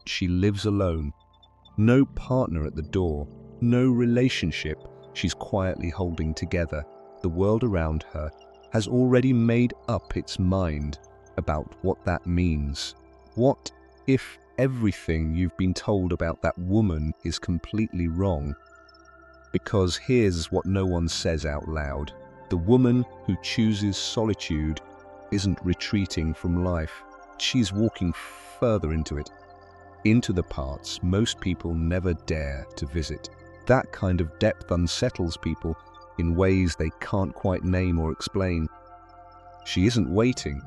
She lives alone. No partner at the door, no relationship she's quietly holding together. The world around her has already made up its mind about what that means. What if everything you've been told about that woman is completely wrong? Because here's what no one says out loud. The woman who chooses solitude isn't retreating from life. She's walking further into it, into the parts most people never dare to visit. That kind of depth unsettles people in ways they can't quite name or explain. She isn't waiting.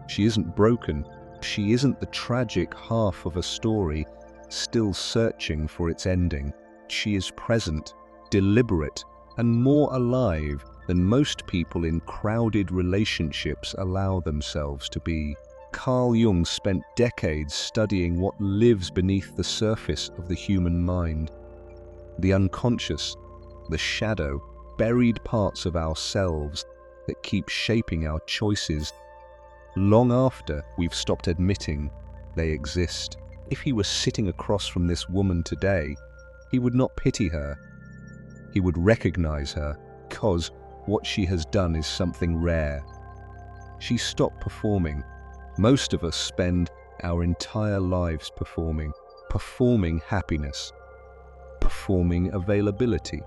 She isn't broken. She isn't the tragic half of a story still searching for its ending. She is present, deliberate, and more alive than most people in crowded relationships allow themselves to be. Carl Jung spent decades studying what lives beneath the surface of the human mind. The unconscious, the shadow, buried parts of ourselves that keep shaping our choices long after we've stopped admitting they exist. If he were sitting across from this woman today, he would not pity her. He would recognize her, because what she has done is something rare. She stopped performing. Most of us spend our entire lives performing happiness, performing availability,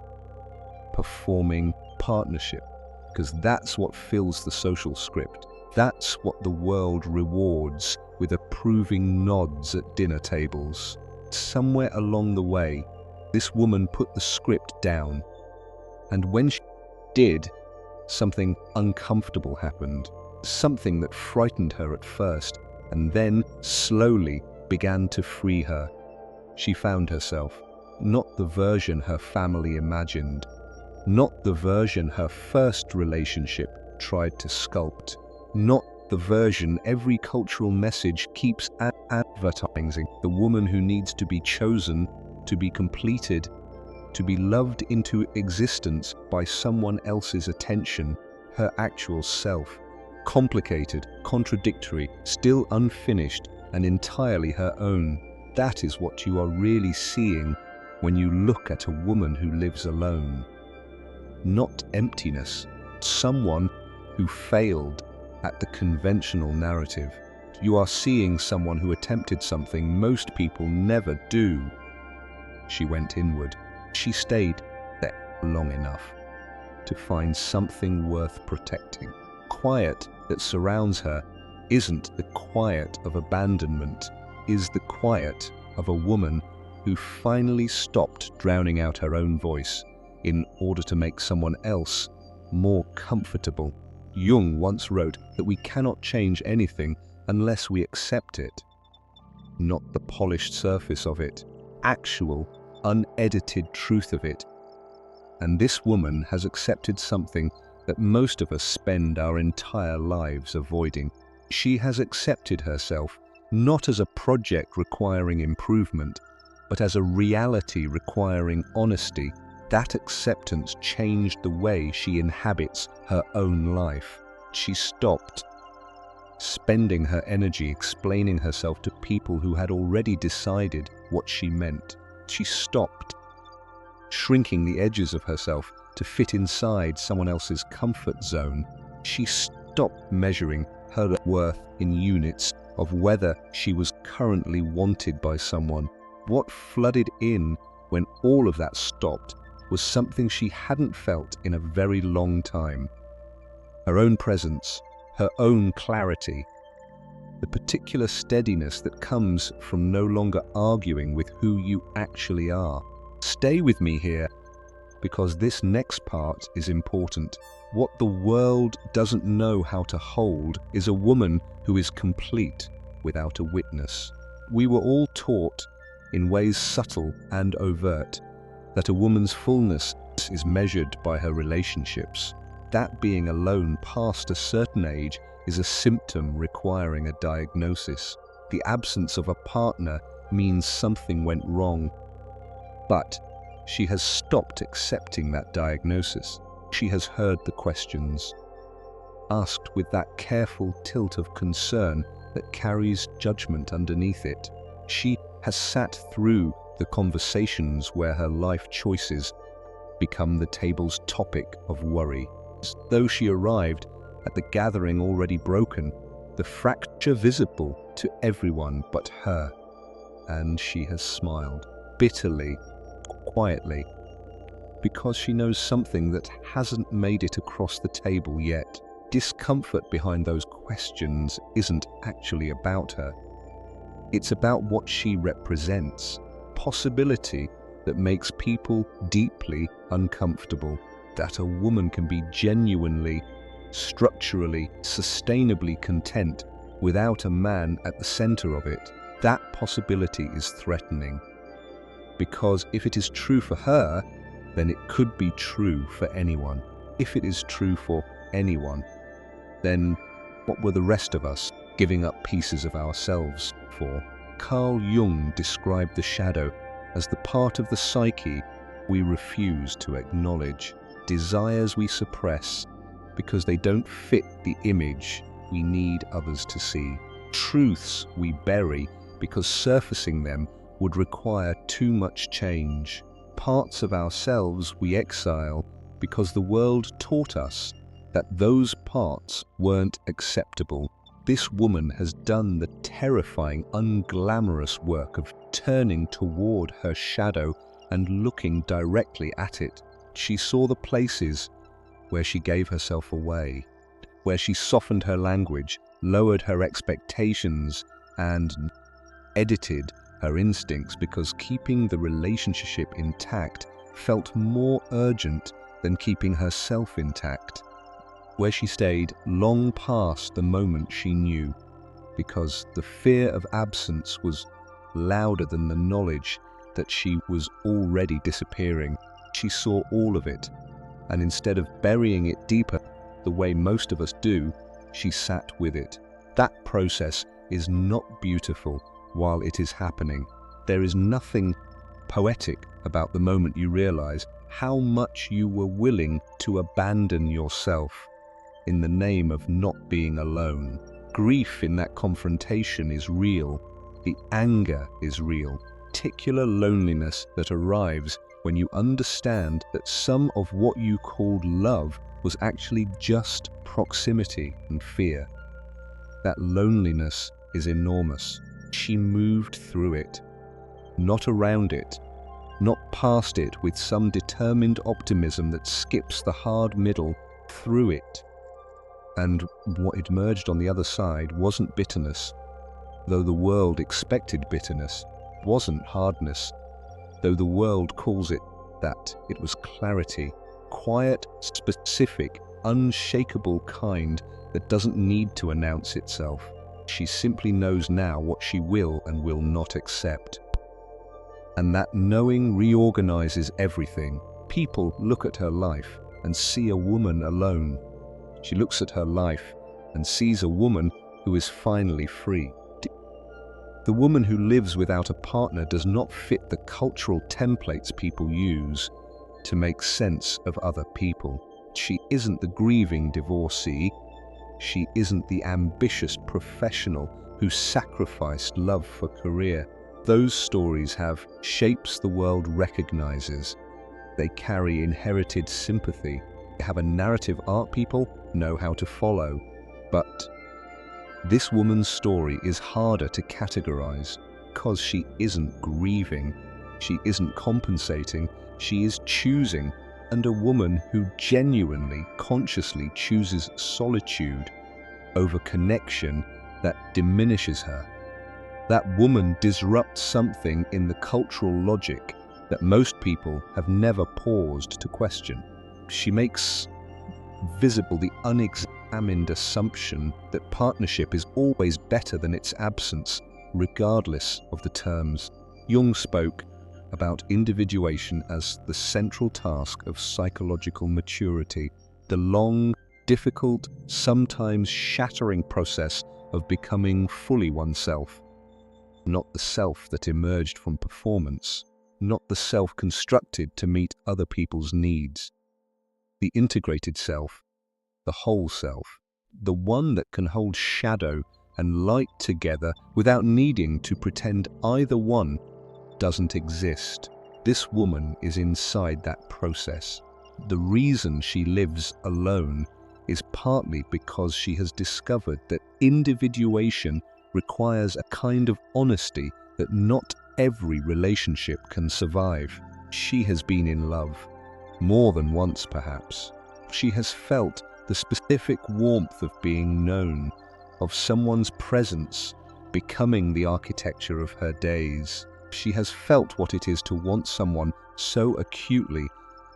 performing partnership, because that's what fills the social script. That's what the world rewards with approving nods at dinner tables. Somewhere along the way, this woman put the script down, and when she did, something uncomfortable happened. Something that frightened her at first, and then slowly began to free her. She found herself, not the version her family imagined, not the version her first relationship tried to sculpt, not the version every cultural message keeps advertising. The woman who needs to be chosen, to be completed, to be loved into existence by someone else's attention, her actual self. Complicated, contradictory, still unfinished, and entirely her own. That is what you are really seeing when you look at a woman who lives alone. Not emptiness, someone who failed at the conventional narrative. You are seeing someone who attempted something most people never do. She went inward. She stayed there long enough to find something worth protecting. Quiet that surrounds her isn't the quiet of abandonment, is the quiet of a woman who finally stopped drowning out her own voice in order to make someone else more comfortable. Jung once wrote that we cannot change anything unless we accept it. Not the polished surface of it, actual, unedited truth of it. And this woman has accepted something that most of us spend our entire lives avoiding. She has accepted herself not as a project requiring improvement, but as a reality requiring honesty. That acceptance changed the way she inhabits her own life. She stopped spending her energy explaining herself to people who had already decided what she meant. She stopped shrinking the edges of herself to fit inside someone else's comfort zone. She stopped measuring her worth in units of whether she was currently wanted by someone. What flooded in when all of that stopped was something she hadn't felt in a very long time. Her own presence, her own clarity, the particular steadiness that comes from no longer arguing with who you actually are. Stay with me here, because this next part is important. What the world doesn't know how to hold is a woman who is complete without a witness. We were all taught, in ways subtle and overt, that a woman's fullness is measured by her relationships. That being alone past a certain age is a symptom requiring a diagnosis. The absence of a partner means something went wrong. But she has stopped accepting that diagnosis. She has heard the questions, asked with that careful tilt of concern that carries judgment underneath it. She has sat through the conversations where her life choices become the table's topic of worry. Though she arrived at the gathering already broken, the fracture visible to everyone but her, and she has smiled, bitterly, quietly, because she knows something that hasn't made it across the table yet. Discomfort behind those questions isn't actually about her. It's about what she represents, possibility that makes people deeply uncomfortable, that a woman can be genuinely, structurally, sustainably content without a man at the center of it. That possibility is threatening, because if it is true for her, then it could be true for anyone. If it is true for anyone, then what were the rest of us giving up pieces of ourselves for? Carl Jung described the shadow as the part of the psyche we refuse to acknowledge, desires we suppress because they don't fit the image we need others to see, truths we bury because surfacing them would require too much change, parts of ourselves we exile because the world taught us that those parts weren't acceptable. This woman has done the terrifying, unglamorous work of turning toward her shadow and looking directly at it. She saw the places where she gave herself away, where she softened her language, lowered her expectations, and edited her instincts because keeping the relationship intact felt more urgent than keeping herself intact, where she stayed long past the moment she knew, because the fear of absence was louder than the knowledge that she was already disappearing. She saw all of it, and instead of burying it deeper the way most of us do, she sat with it. That process is not beautiful while it is happening. There is nothing poetic about the moment you realize how much you were willing to abandon yourself in the name of not being alone. Grief in that confrontation is real. The anger is real. Particular loneliness that arrives when you understand that some of what you called love was actually just proximity and fear. That loneliness is enormous. She moved through it, not around it, not past it with some determined optimism that skips the hard middle, through it. And what emerged on the other side wasn't bitterness, though the world expected bitterness, wasn't hardness, though the world calls it that. It was clarity, quiet, specific, unshakable kind that doesn't need to announce itself. She simply knows now what she will and will not accept. And that knowing reorganizes everything. People look at her life and see a woman alone. She looks at her life and sees a woman who is finally free. The woman who lives without a partner does not fit the cultural templates people use to make sense of other people. She isn't the grieving divorcee. She isn't the ambitious professional who sacrificed love for career. Those stories have shapes the world recognizes. They carry inherited sympathy. They have a narrative arc people know how to follow. But this woman's story is harder to categorize because she isn't grieving, she isn't compensating, she is choosing, and a woman who genuinely, consciously chooses solitude over connection that diminishes her. That woman disrupts something in the cultural logic that most people have never paused to question. She makes visible the unexamined assumption that partnership is always better than its absence, regardless of the terms. Jung spoke about individuation as the central task of psychological maturity, the long, difficult, sometimes shattering process of becoming fully oneself. Not the self that emerged from performance, not the self constructed to meet other people's needs. The integrated self, the whole self, the one that can hold shadow and light together without needing to pretend either one doesn't exist. This woman is inside that process. The reason she lives alone is partly because she has discovered that individuation requires a kind of honesty that not every relationship can survive. She has been in love, more than once perhaps. She has felt the specific warmth of being known, of someone's presence becoming the architecture of her days. She has felt what it is to want someone so acutely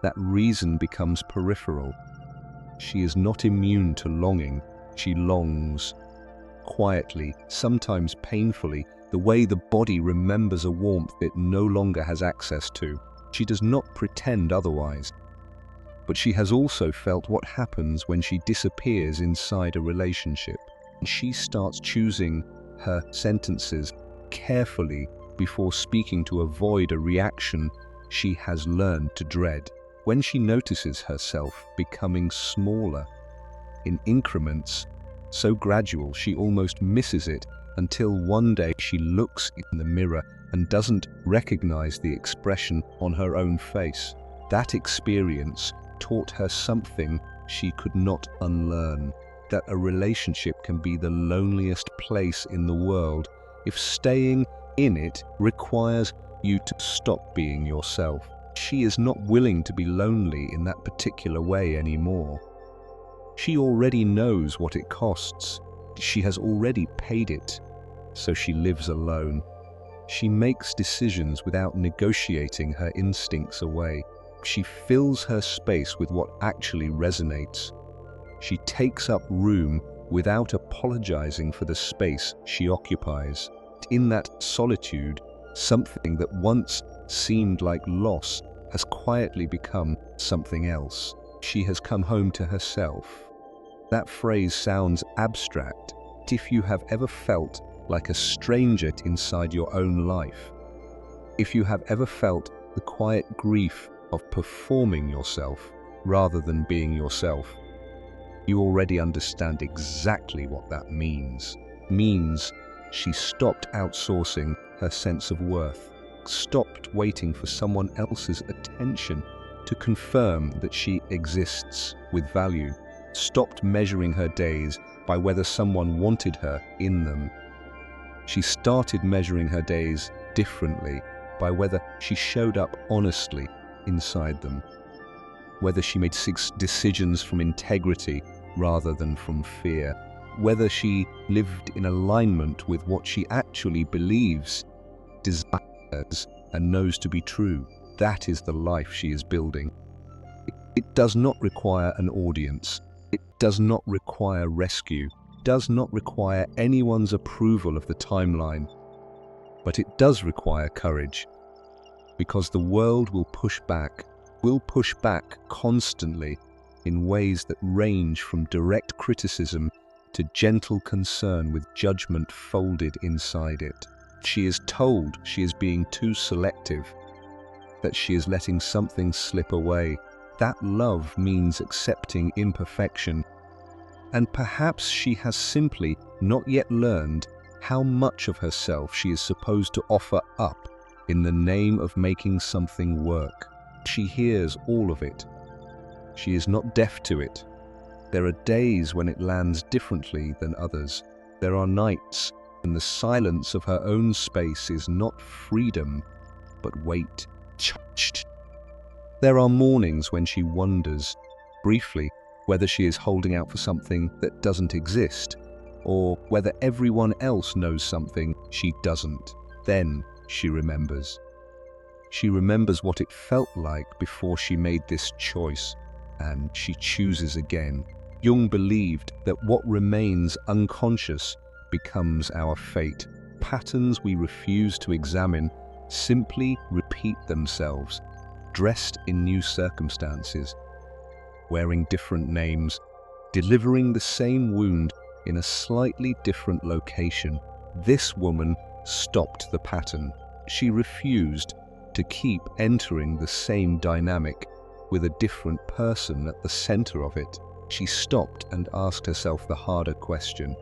that reason becomes peripheral. She is not immune to longing. She longs, quietly, sometimes painfully, the way the body remembers a warmth it no longer has access to. She does not pretend otherwise. But she has also felt what happens when she disappears inside a relationship. She starts choosing her sentences carefully before speaking to avoid a reaction she has learned to dread. When she notices herself becoming smaller in increments, so gradual she almost misses it, until one day she looks in the mirror and doesn't recognize the expression on her own face. That experience taught her something she could not unlearn, that a relationship can be the loneliest place in the world if staying in it requires you to stop being yourself. She is not willing to be lonely in that particular way anymore. She already knows what it costs. She has already paid it, so she lives alone. She makes decisions without negotiating her instincts away. She fills her space with what actually resonates. She takes up room without apologizing for the space she occupies. In that solitude, something that once seemed like loss has quietly become something else. She has come home to herself. That phrase sounds abstract. If you have ever felt like a stranger inside your own life, if you have ever felt the quiet grief of performing yourself rather than being yourself, you already understand exactly what that means. It means she stopped outsourcing her sense of worth, stopped waiting for someone else's attention to confirm that she exists with value, stopped measuring her days by whether someone wanted her in them. She started measuring her days differently by whether she showed up honestly inside them, whether she made decisions from integrity rather than from fear, whether she lived in alignment with what she actually believes, desires, and knows to be true. That is the life she is building. It does not require an audience. It does not require rescue. It does not require anyone's approval of the timeline. But it does require courage, because the world will push back constantly in ways that range from direct criticism to gentle concern with judgment folded inside it. She is told she is being too selective, that she is letting something slip away. That love means accepting imperfection, and perhaps she has simply not yet learned how much of herself she is supposed to offer up in the name of making something work. She hears all of it. She is not deaf to it. There are days when it lands differently than others. There are nights when the silence of her own space is not freedom, but weight. There are mornings when she wonders, briefly, whether she is holding out for something that doesn't exist, or whether everyone else knows something she doesn't. Then she remembers. She remembers what it felt like before she made this choice, and she chooses again. Jung believed that what remains unconscious becomes our fate. Patterns we refuse to examine simply repeat themselves, dressed in new circumstances, wearing different names, delivering the same wound in a slightly different location. This woman stopped the pattern. She refused to keep entering the same dynamic with a different person at the center of it. She stopped and asked herself the harder question.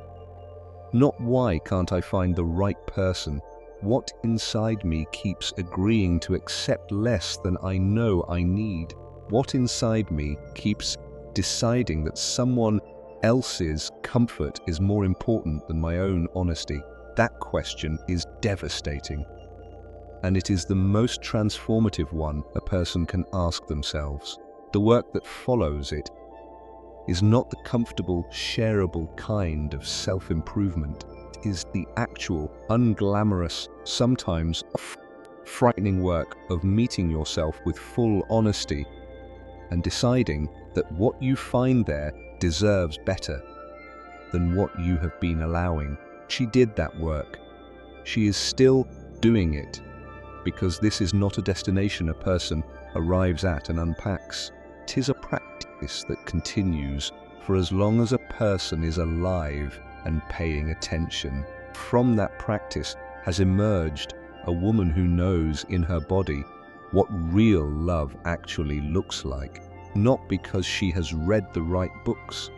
Not why can't I find the right person? What inside me keeps agreeing to accept less than I know I need? What inside me keeps deciding that someone else's comfort is more important than my own honesty? That question is devastating. And it is the most transformative one a person can ask themselves. The work that follows it is not the comfortable, shareable kind of self-improvement. It is the actual, unglamorous, sometimes frightening work of meeting yourself with full honesty and deciding that what you find there deserves better than what you have been allowing. She did that work. She is still doing it, because this is not a destination a person arrives at and unpacks. 'Tis a practice that continues for as long as a person is alive and paying attention. From that practice has emerged a woman who knows in her body what real love actually looks like. Not because she has read the right books,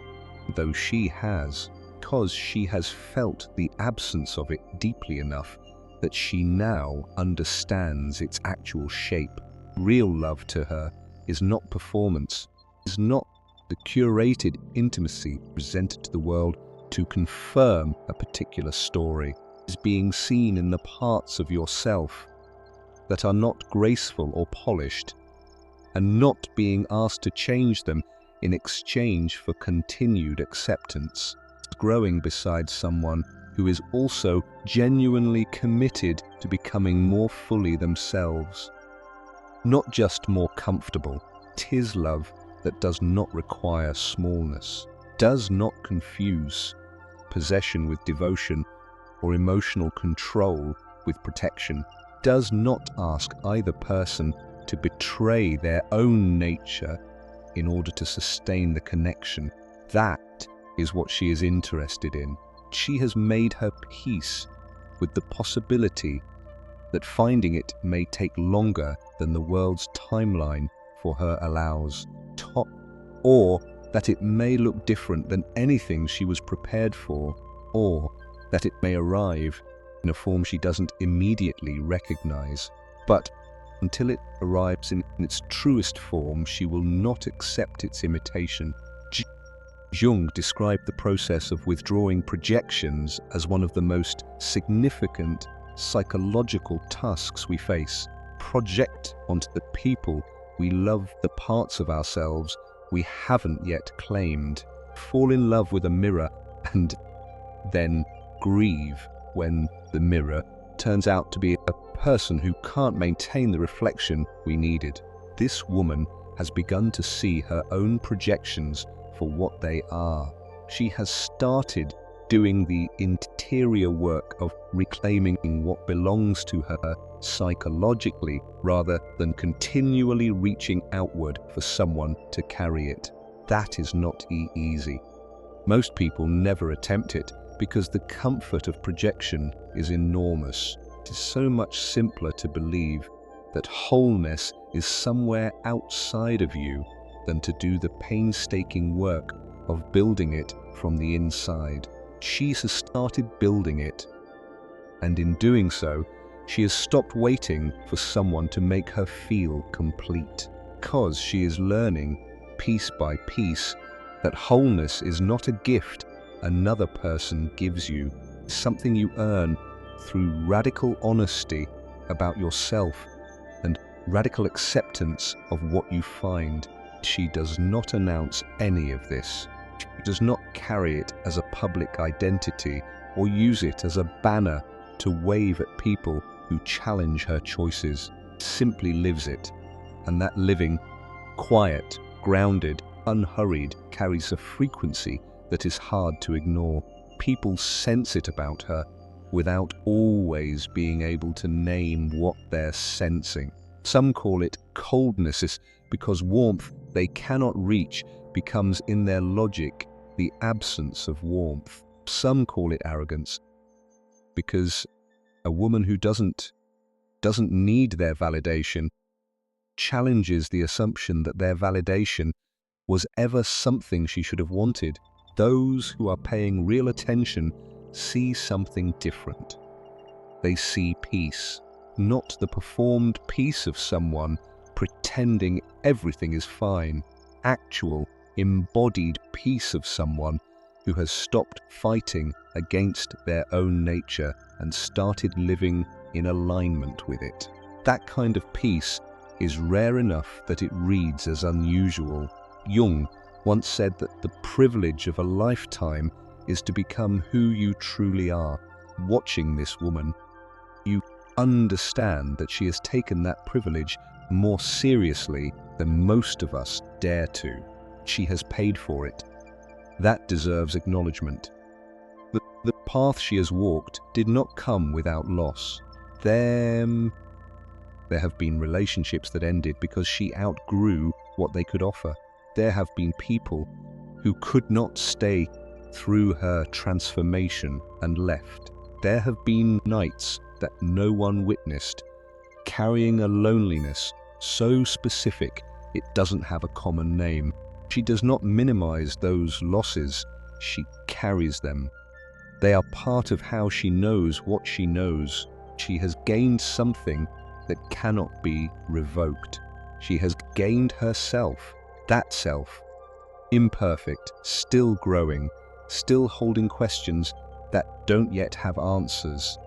though she has, because she has felt the absence of it deeply enough that she now understands its actual shape. Real love to her is not performance, is not the curated intimacy presented to the world to confirm a particular story. It is being seen in the parts of yourself that are not graceful or polished, and not being asked to change them in exchange for continued acceptance. Growing beside someone who is also genuinely committed to becoming more fully themselves. Not just more comfortable. 'Tis love that does not require smallness, does not confuse possession with devotion or emotional control with protection, does not ask either person to betray their own nature in order to sustain the connection. That is what she is interested in. She has made her peace with the possibility that finding it may take longer than the world's timeline for her allows, or that it may look different than anything she was prepared for, or that it may arrive in a form she doesn't immediately recognize. But until it arrives in its truest form, she will not accept its imitation. Jung described the process of withdrawing projections as one of the most significant psychological tasks we face. Project onto the people we love the parts of ourselves we haven't yet claimed. Fall in love with a mirror and then grieve when the mirror turns out to be a person who can't maintain the reflection we needed. This woman has begun to see her own projections for what they are. She has started doing the interior work of reclaiming what belongs to her psychologically, rather than continually reaching outward for someone to carry it. That is not easy. Most people never attempt it because the comfort of projection is enormous. It is so much simpler to believe that wholeness is somewhere outside of you than to do the painstaking work of building it from the inside. She has started building it, and in doing so, she has stopped waiting for someone to make her feel complete, because she is learning, piece by piece, that wholeness is not a gift another person gives you, something you earn through radical honesty about yourself and radical acceptance of what you find. She does not announce any of this. She does not carry it as a public identity or use it as a banner to wave at people who challenge her choices. Simply lives it, and that living, quiet, grounded, unhurried, carries a frequency that is hard to ignore. People sense it about her without always being able to name what they're sensing. Some call it coldness because warmth they cannot reach becomes in their logic the absence of warmth. Some call it arrogance because a woman who doesn't need their validation challenges the assumption that their validation was ever something she should have wanted. Those who are paying real attention see something different. They see peace, not the performed peace of someone pretending everything is fine, actual, embodied peace of someone who has stopped fighting against their own nature and started living in alignment with it. That kind of peace is rare enough that it reads as unusual. Jung once said that the privilege of a lifetime is to become who you truly are. Watching this woman, you understand that she has taken that privilege more seriously than most of us dare to. She has paid for it. That deserves acknowledgement. The path she has walked did not come without loss. There have been relationships that ended because she outgrew what they could offer. There have been people who could not stay through her transformation and left. There have been nights that no one witnessed, carrying a loneliness so specific it doesn't have a common name. She does not minimize those losses, she carries them. They are part of how she knows what she knows. She has gained something that cannot be revoked. She has gained herself, that self, imperfect, still growing, still holding questions that don't yet have answers,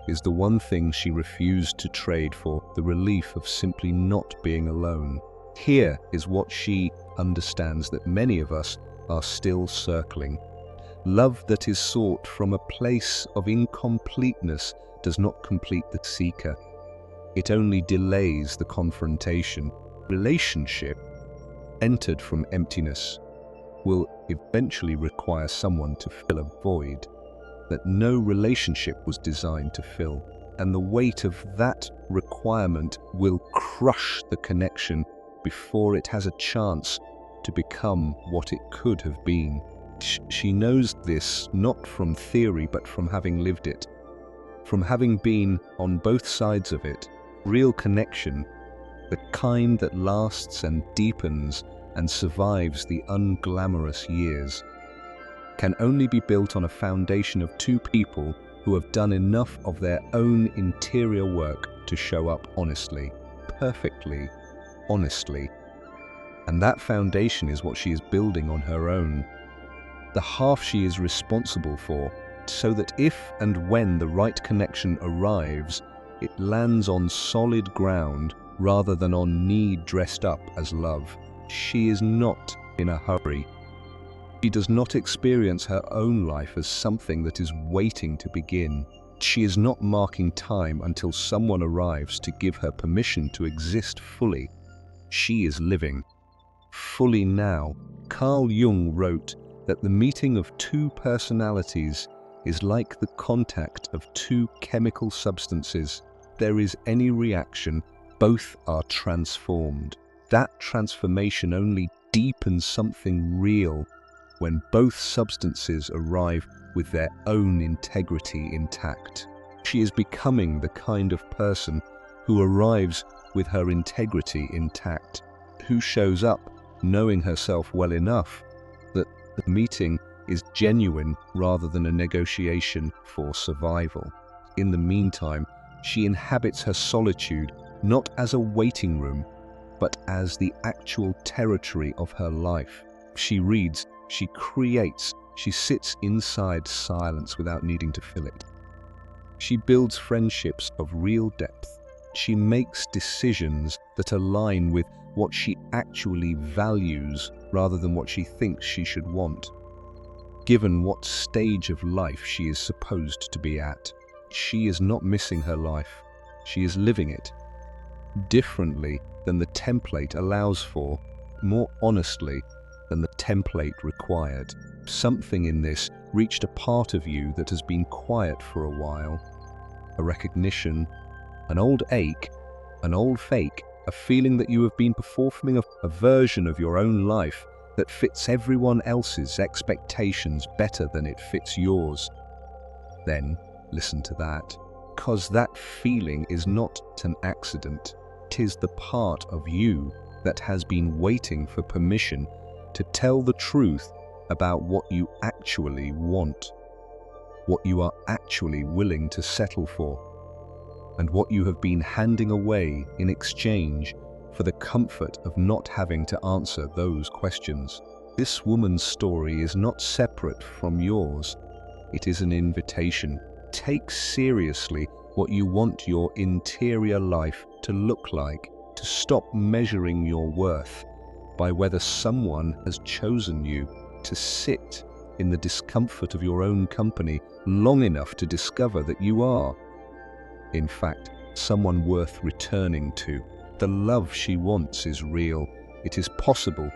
is the one thing she refused to trade for the relief of simply not being alone. Here is what she understands that many of us are still circling. Love that is sought from a place of incompleteness does not complete the seeker. It only delays the confrontation. Relationship, entered from emptiness, will eventually require someone to fill a void that no relationship was designed to fill. And the weight of that requirement will crush the connection before it has a chance to become what it could have been. She knows this not from theory but from having lived it, from having been on both sides of it. Real connection, the kind that lasts and deepens and survives the unglamorous years, can only be built on a foundation of two people who have done enough of their own interior work to show up honestly, perfectly, honestly. And that foundation is what she is building on her own, the half she is responsible for, so that if and when the right connection arrives, it lands on solid ground rather than on need dressed up as love. She is not in a hurry. She does not experience her own life as something that is waiting to begin. She is not marking time until someone arrives to give her permission to exist fully. She is living fully now. Carl Jung wrote that the meeting of two personalities is like the contact of two chemical substances. There is any reaction, both are transformed. That transformation only deepens something real when both substances arrive with their own integrity intact. She is becoming the kind of person who arrives with her integrity intact, who shows up knowing herself well enough that the meeting is genuine rather than a negotiation for survival. In the meantime, she inhabits her solitude not as a waiting room, but as the actual territory of her life. She reads, she creates, she sits inside silence without needing to fill it. She builds friendships of real depth. She makes decisions that align with what she actually values rather than what she thinks she should want. Given what stage of life she is supposed to be at, she is not missing her life. She is living it differently than the template allows for, more honestly than the template required. Something in this reached a part of you that has been quiet for a while. A recognition, an old ache, an old fake, a feeling that you have been performing a version of your own life that fits everyone else's expectations better than it fits yours. Then listen to that, because that feeling is not an accident. It is the part of you that has been waiting for permission to tell the truth about what you actually want. what you are actually willing to settle for, and what you have been handing away in exchange for the comfort of not having to answer those questions. This woman's story is not separate from yours. It is an invitation. Take seriously what you want your interior life to look like, to stop measuring your worth by whether someone has chosen you, to sit in the discomfort of your own company long enough to discover that you are, in fact, someone worth returning to. The love she wants is real, it is possible,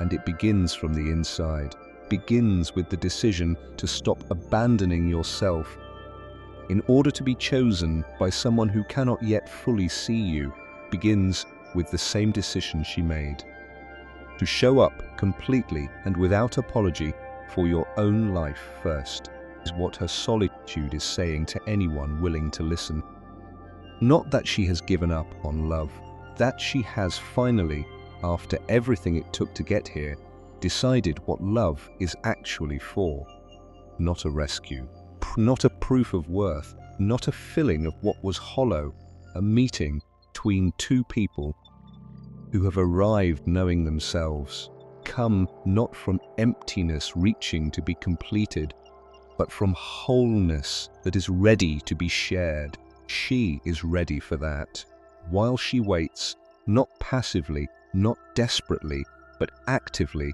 and it begins from the inside. Begins with the decision to stop abandoning yourself in order to be chosen by someone who cannot yet fully see you. Begins with the same decision she made. To show up completely and without apology for your own life first is what her solitude is saying to anyone willing to listen. Not that she has given up on love, that she has finally, after everything it took to get here, decided what love is actually for. Not a rescue, not a proof of worth, not a filling of what was hollow, a meeting between two people who have arrived knowing themselves, come not from emptiness reaching to be completed, but from wholeness that is ready to be shared. She is ready for that. While she waits, not passively, not desperately, but actively,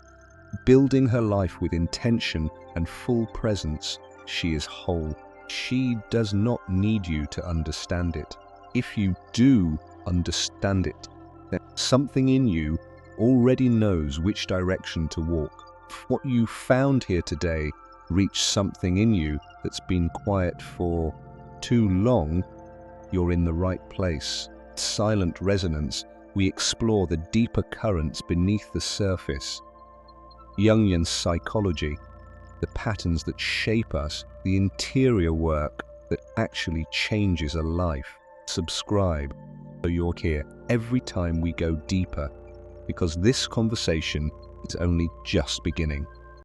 building her life with intention and full presence, she is whole. She does not need you to understand it. If you do understand it, then something in you already knows which direction to walk. What you found here today reached something in you that's been quiet for too long. You're in the right place. Silent resonance, we explore the deeper currents beneath the surface. Jungian psychology, the patterns that shape us, the interior work that actually changes a life. Subscribe so you're here every time we go deeper, because this conversation is only just beginning.